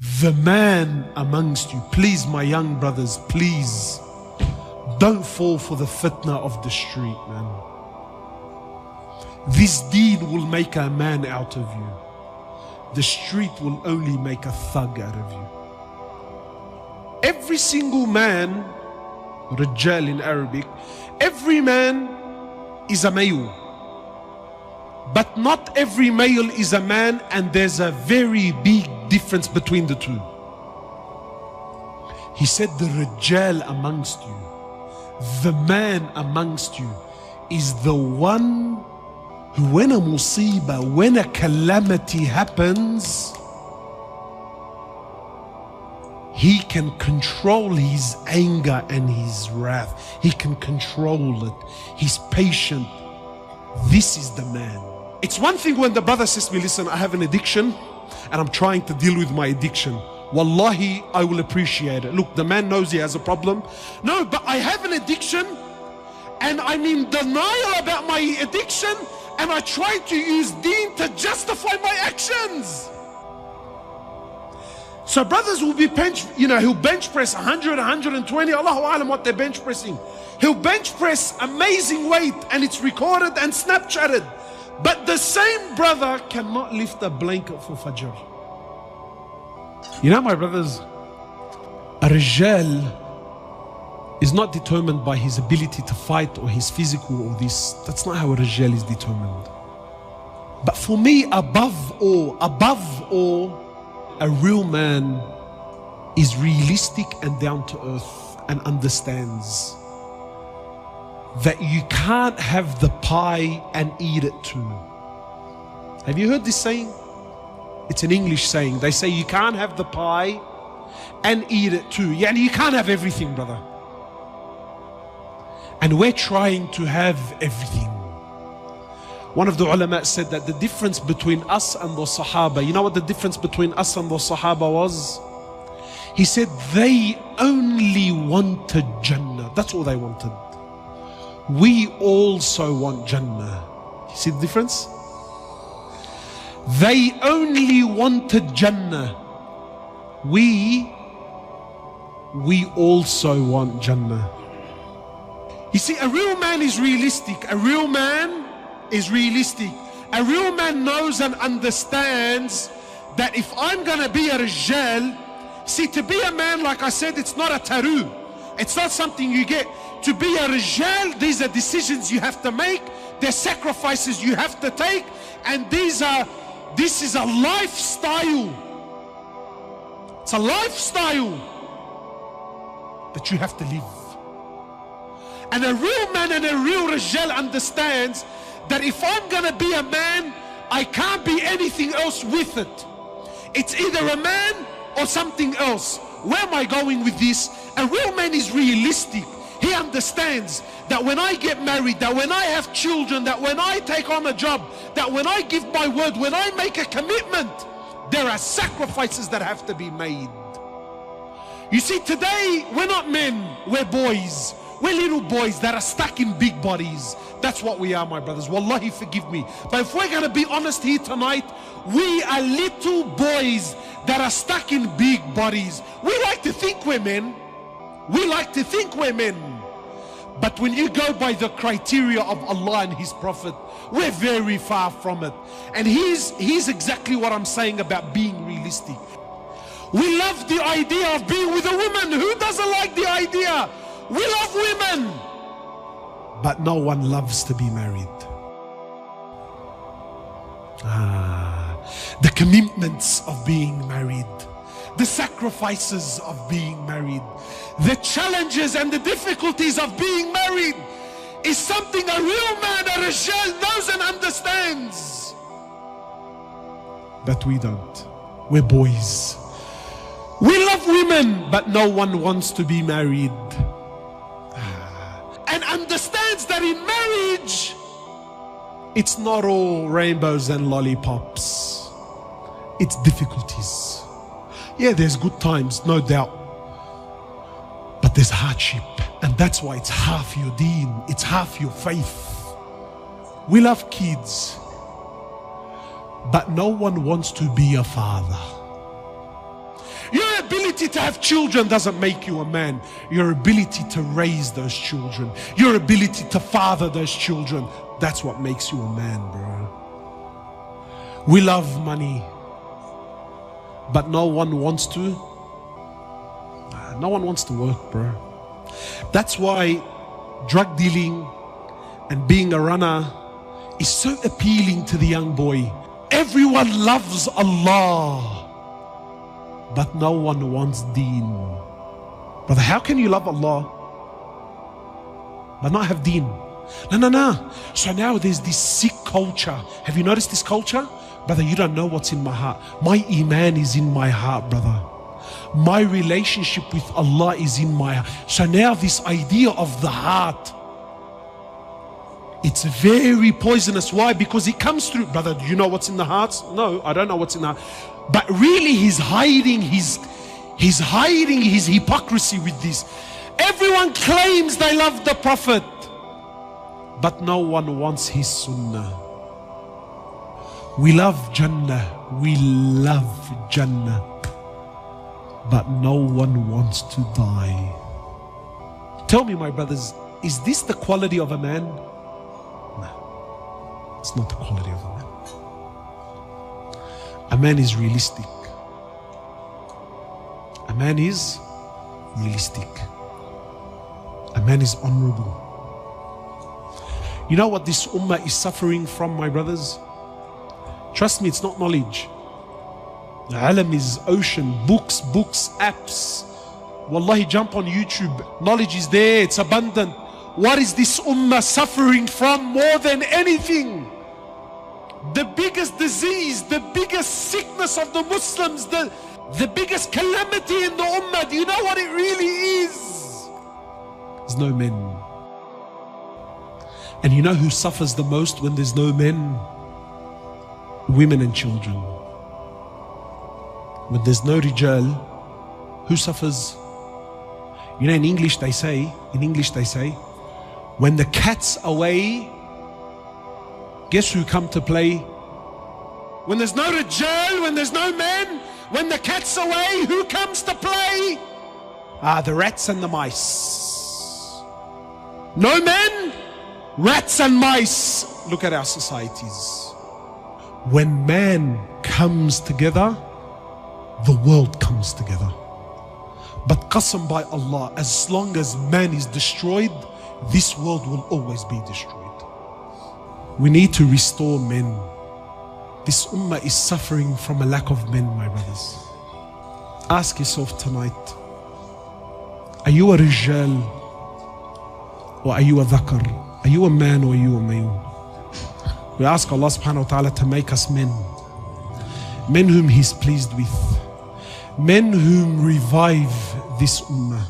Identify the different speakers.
Speaker 1: The man amongst you, please my young brothers, please don't fall for the fitna of the street, man. This deed will make a man out of you. The street will only make a thug out of you. Every single man, Rajal in Arabic, every man is a male. But not every male is a man, and there's a very big difference between the two. He said the Rajal amongst you, the man amongst you, is the one who, when a musibah, when a calamity happens, he can control his anger and his wrath. He can control it. He's patient. This is the man. It's one thing when the brother says to me, listen, I have an addiction and I'm trying to deal with my addiction. Wallahi, I will appreciate it. Look, the man knows he has a problem. No, but I have an addiction and I'm in denial about my addiction, and I try to use deen to justify my actions. So brothers will be he'll bench press 100, 120, Allahu Alam what they're bench pressing. He'll bench press amazing weight and it's recorded and Snapchatted. But the same brother cannot lift a blanket for Fajr. You know, my brothers, a Rijal is not determined by his ability to fight or his physical or this. That's not how a Rijal is determined. But for me, above all, a real man is realistic and down to earth and understands that you can't have the pie and eat it too. Have you heard this saying? It's an English saying. They say you can't have the pie and eat it too. Yeah, you can't have everything, brother. And we're trying to have everything. One of the ulama said that the difference between us and the Sahaba, you know what the difference between us and the Sahaba was? He said they only wanted Jannah. That's all they wanted. We also want Jannah. You see the difference? They only wanted Jannah. We also want Jannah. You see, a real man is realistic. A real man is realistic. A real man knows and understands that if I'm going to be a Rijal, see, to be a man, like I said, it's not a taru. It's not something you get. To be a Rijal, these are decisions you have to make. They're sacrifices you have to take. And this is a lifestyle. It's a lifestyle that you have to live. And a real man and a real Rijal understands that if I'm going to be a man, I can't be anything else with it. It's either a man or something else. Where am I going with this? A real man is realistic. He understands that when I get married, that when I have children, that when I take on a job, that when I give my word, when I make a commitment, there are sacrifices that have to be made. You see, today we're not men, we're boys. We're little boys that are stuck in big bodies. That's what we are, my brothers. Wallahi, forgive me. But if we're going to be honest here tonight, we are little boys that are stuck in big bodies. We like to think we're men. We like to think we're men. But when you go by the criteria of Allah and His Prophet, we're very far from it. And he's exactly what I'm saying about being realistic. We love the idea of being with a woman. Who doesn't like the idea? We love women, but no one loves to be married. The commitments of being married, the sacrifices of being married, the challenges and the difficulties of being married is something a real man, a Rijal, knows and understands. But we don't. We're boys. We love women, but no one wants to be married. And understands that in marriage, it's not all rainbows and lollipops. It's difficulties. Yeah, there's good times, no doubt. But there's hardship. And that's why it's half your deen. It's half your faith. We love kids. But no one wants to be a father. Your ability to have children doesn't make you a man. Your ability to raise those children, your ability to father those children, that's what makes you a man, bro. We love money, but no one wants to. No one wants to work, bro. That's why drug dealing and being a runner is so appealing to the young boy. Everyone loves Allah, but no one wants deen. Brother, how can you love Allah but not have deen? No. So now there's this sick culture. Have you noticed this culture? Brother, you don't know what's in my heart. My iman is in my heart, brother. My relationship with Allah is in my heart. So now this idea of the heart, it's very poisonous. Why? Because it comes through. Brother, do you know what's in the hearts? No, I don't know what's in the heart. But really he's hiding his hypocrisy with this. Everyone claims they love the Prophet, but no one wants his sunnah. We love Jannah, but no one wants to die. Tell me, my brothers, is this the quality of a man? No, it's not the quality of a man. A man is realistic. A man is realistic. A man is honorable. You know what this ummah is suffering from, my brothers? Trust me, it's not knowledge. The alam is ocean, books, apps. Wallahi, jump on YouTube. Knowledge is there, it's abundant. What is this ummah suffering from more than anything? The biggest disease, the biggest sickness of the Muslims, the biggest calamity in the ummah. Do you know what it really is? There's no men. And you know who suffers the most when there's no men? Women and children. When there's no rijal, who suffers? You know, in English they say, when the cat's away, guess who come to play? When there's no rijal, when there's no men, when the cat's away, who comes to play? The rats and the mice. No men, rats and mice. Look at our societies. When man comes together, the world comes together. But qasam by Allah, as long as man is destroyed, this world will always be destroyed. We need to restore men. This ummah is suffering from a lack of men, my brothers. Ask yourself tonight, are you a rijal or are you a dhakar? Are you a man or are you a male? We ask Allah subhanahu wa ta'ala to make us men. Men whom He's pleased with. Men whom revive this ummah.